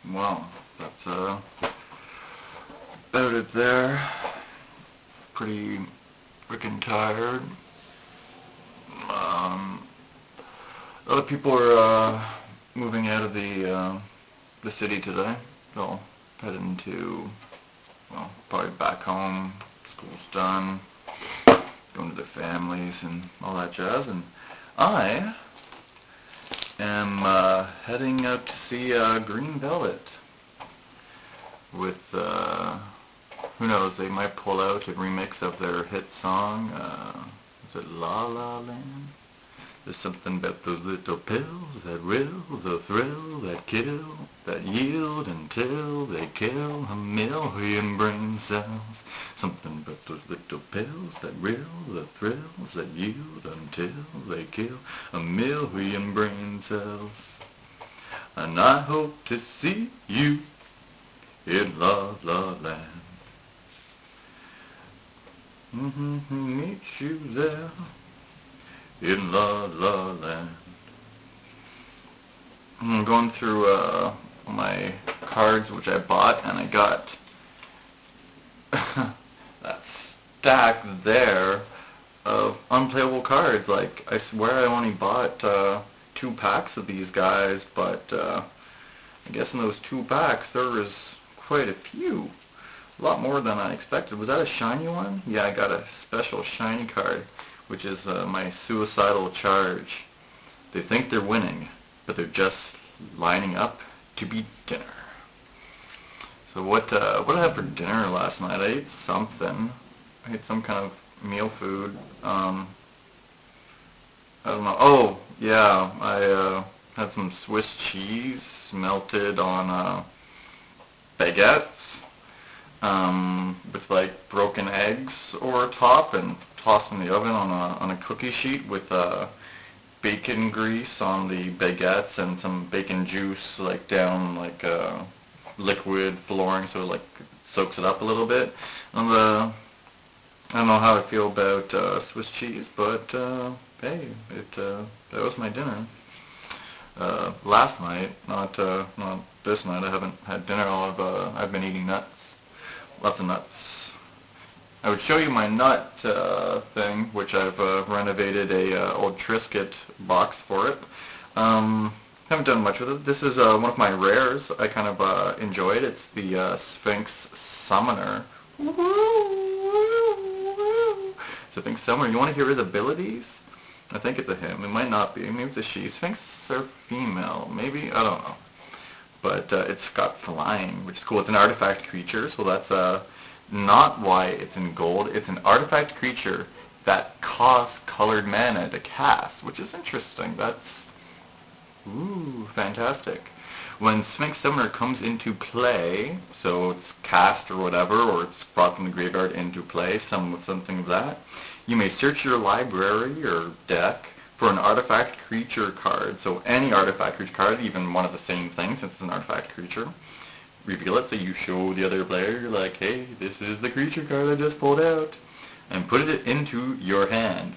Well, that's about it there. Pretty freaking tired. Um, a lot of people are moving out of the city today. They'll head into, well, probably back home. School's done. Going to their families and all that jazz. And I am heading out to see Green Velvet with, who knows, they might pull out a remix of their hit song, is it La La Land? There's something about those little pills that rill, the thrill that kill, that yield until they kill a million brain cells. Something about those little pills that rill, the thrills that yield until they kill a million brain cells. And I hope to see you in La La Land. Meet you there in La La Land. I'm going through my cards which I bought, and I got that stack there of unplayable cards. Like, I swear I only bought 2 packs of these guys, but I guess in those 2 packs there was quite a few. A lot more than I expected. Was that a shiny one? Yeah, I got a special shiny card, which is my suicidal charge. They think they're winning, but they're just lining up to beat dinner. So what did I have for dinner last night? I ate something. I ate some kind of meal food. I don't know. Oh, yeah, I had some Swiss cheese melted on baguettes. With like broken eggs over top and tossed in the oven on a cookie sheet with bacon grease on the baguettes and some bacon juice like down like liquid flooring, so it like soaks it up a little bit. And I don't know how I feel about Swiss cheese, but hey, that was my dinner. Last night, not this night. I haven't had dinner. I've been eating nuts. Lots of nuts. I would show you my nut thing, which I've renovated a old Triscuit box for it. Haven't done much with it. This is one of my rares. I kind of enjoyed. It's the Sphinx Summoner. Sphinx Summoner. You want to hear his abilities? I think it's a him. It might not be. Maybe it's a she. Sphinx are female. Maybe? I don't know. But it's got flying, which is cool. It's an artifact creature, so that's not why it's in gold. It's an artifact creature that costs colored mana to cast, which is interesting. That's, ooh, fantastic. When Sphinx Summoner comes into play, so it's cast or whatever, or it's brought from the graveyard into play, something of that, you may search your library or deck for an artifact creature card. So any artifact creature card, even one of the same things, since it's an artifact creature, reveal it so you show the other player, like, hey, this is the creature card I just pulled out, and put it into your hand.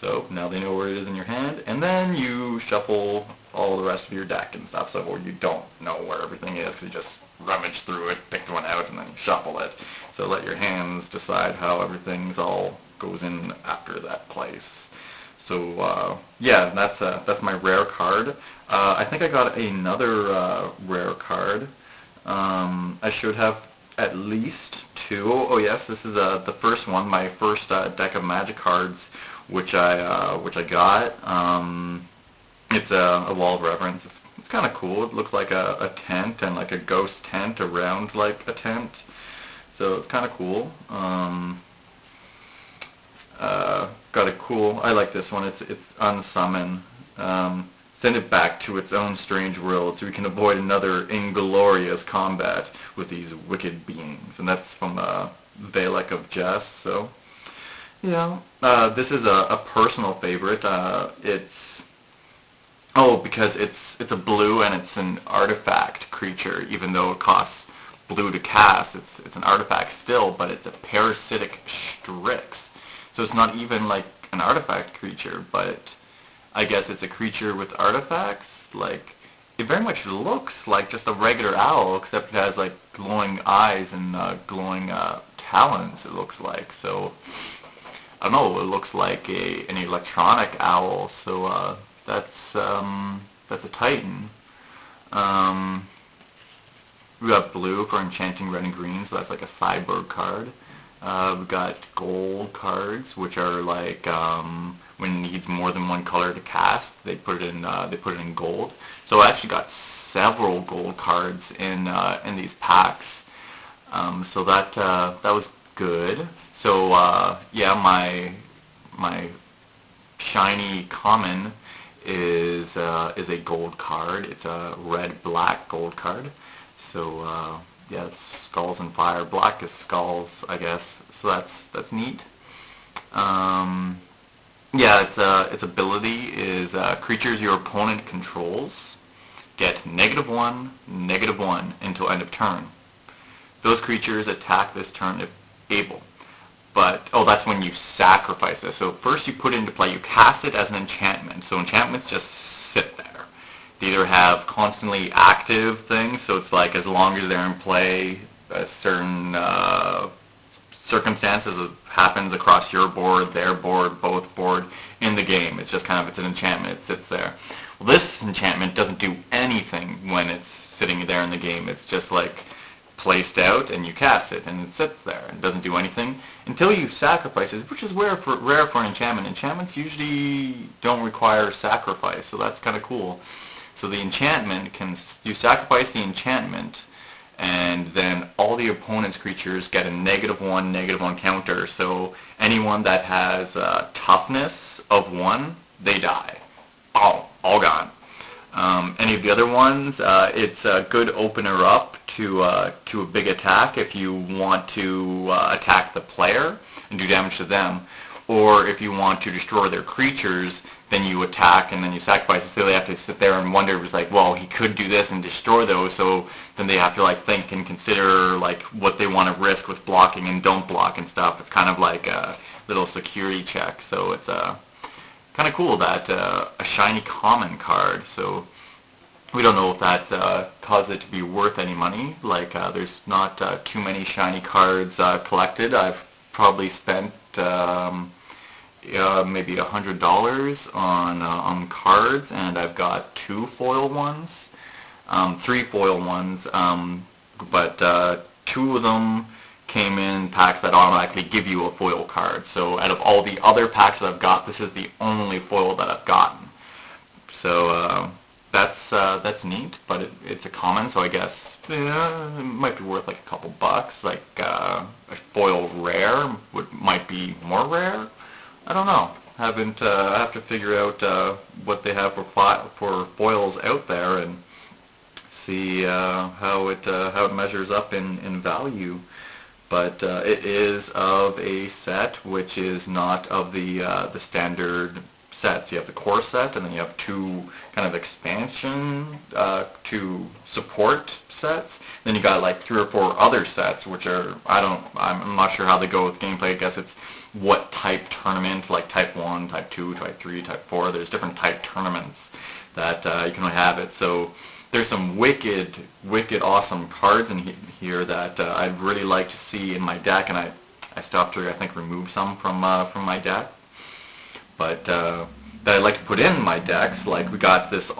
So now they know where it is in your hand, and then you shuffle all the rest of your deck and stuff, so you don't know where everything is, you just rummage through it, pick one out, and then shuffle it. So let your hands decide how everything's all goes in after that place. So yeah, that's my rare card. I think I got another rare card. I should have at least 2. Oh yes, this is the first one, my first deck of Magic cards, which I got. It's a Wall of Reverence. It's kind of cool. It looks like a tent and like a ghost tent around like a tent. So it's kind of cool. Got a cool, I like this one, it's unsummon. Send it back to its own strange world so we can avoid another inglorious combat with these wicked beings. And that's from Valak of Jess, so, yeah. This is a personal favorite. Because it's a blue and it's an artifact creature, even though it costs blue to cast, it's an artifact still, but it's a parasitic Strix. So it's not even like an artifact creature, but I guess it's a creature with artifacts. Like, it very much looks like just a regular owl, except it has like glowing eyes and glowing talons. It looks like so. I don't know. It looks like an electronic owl. So that's a Titan. Um, we got blue for enchanting red and green, so that's like a cyborg card. We've got gold cards, which are like when it needs more than one color to cast, they put it in gold. So I actually got several gold cards in these packs. So that was good. So yeah, my shiny common is a gold card. It's a red black gold card. So yeah, it's skulls and fire. Black is skulls, I guess. So that's neat. Yeah, its ability is creatures your opponent controls get -1/-1 until end of turn. Those creatures attack this turn if able. But, oh, that's when you sacrifice this. So first you put it into play, you cast it as an enchantment. So enchantments just sit there. They either have constantly active things, so it's like as long as they're in play, a certain circumstances happens across your board, their board, both board, in the game. It's just kind of, it's an enchantment, it sits there. Well, this enchantment doesn't do anything when it's sitting there in the game. It's just like placed out and you cast it and it sits there and doesn't do anything until you sacrifice it, which is rare for an enchantment. Enchantments usually don't require sacrifice, so that's kind of cool. So the enchantment you sacrifice the enchantment, and then all the opponent's creatures get a -1/-1 counter. So anyone that has toughness of 1, they die. All gone. Any of the other ones, it's a good opener up to a big attack if you want to attack the player and do damage to them, or if you want to destroy their creatures, then you attack and then you sacrifice it. So they have to sit there and wonder, it's like, well, he could do this and destroy those, so then they have to like think and consider like what they want to risk with blocking and don't block and stuff. It's kind of like a little security check. So it's kind of cool that a shiny common card. So we don't know if that caused it to be worth any money. Like there's not too many shiny cards collected. I've probably spent maybe $100 on cards, and I've got 2 foil ones, 3 foil ones, but 2 of them came in packs that automatically give you a foil card. So out of all the other packs that I've got, this is the only foil that I've gotten. So that's neat, but it's a common, so I guess it might be worth like a couple bucks. Like a foil rare might be more rare. I don't know. I have to figure out what they have for foils out there and see how it measures up in value. But it is of a set which is not of the standard sets. You have the core set, and then you have 2 kind of expansion to support sets. Then you got like 3 or 4 other sets, which are I'm not sure how they go with gameplay. I guess it's what type tournament, like type 1, type 2, type 3, type 4. There's different type tournaments that you can have it. So there's some wicked awesome cards in here that I'd really like to see in my deck, and I stopped to, I think, remove some from my deck. But that I'd like to put in my decks, like we got this